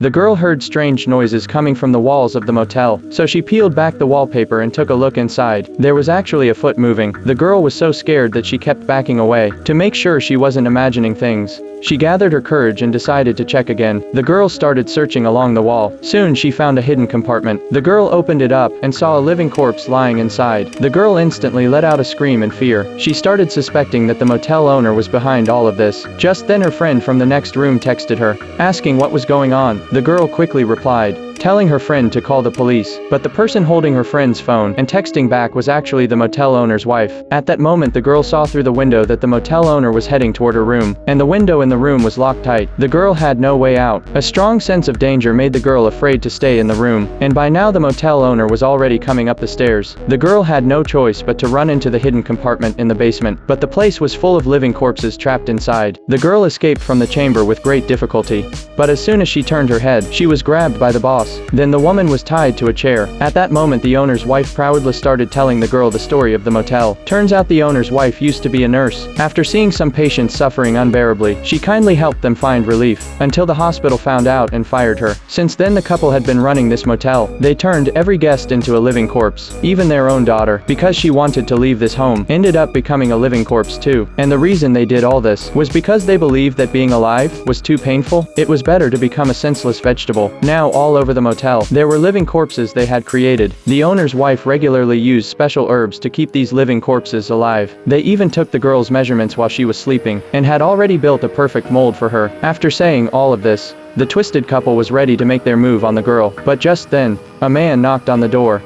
The girl heard strange noises coming from the walls of the motel, so she peeled back the wallpaper and took a look inside. There was actually a foot moving. The girl was so scared that she kept backing away, to make sure she wasn't imagining things. She gathered her courage and decided to check again. The girl started searching along the wall. Soon she found a hidden compartment. The girl opened it up and saw a living corpse lying inside. The girl instantly let out a scream in fear. She started suspecting that the motel owner was behind all of this. Just then her friend from the next room texted her, asking what was going on. The girl quickly replied, telling her friend to call the police, but the person holding her friend's phone and texting back was actually the motel owner's wife. At that moment the girl saw through the window that the motel owner was heading toward her room, and the window in the room was locked tight. The girl had no way out. A strong sense of danger made the girl afraid to stay in the room, and by now the motel owner was already coming up the stairs. The girl had no choice but to run into the hidden compartment in the basement, but the place was full of living corpses trapped inside. The girl escaped from the chamber with great difficulty, but as soon as she turned her head, she was grabbed by the boss. Then the woman was tied to a chair. At that moment the owner's wife proudly started telling the girl the story of the motel. Turns out the owner's wife used to be a nurse. After seeing some patients suffering unbearably, she kindly helped them find relief, until the hospital found out and fired her. Since then the couple had been running this motel. They turned every guest into a living corpse. Even their own daughter, because she wanted to leave this home, ended up becoming a living corpse too. And the reason they did all this was because they believed that being alive was too painful. It was better to become a senseless vegetable. Now all over the motel, there were living corpses they had created. The owner's wife regularly used special herbs to keep these living corpses alive. They even took the girl's measurements while she was sleeping, and had already built a perfect mold for her. After saying all of this, the twisted couple was ready to make their move on the girl, but just then, a man knocked on the door.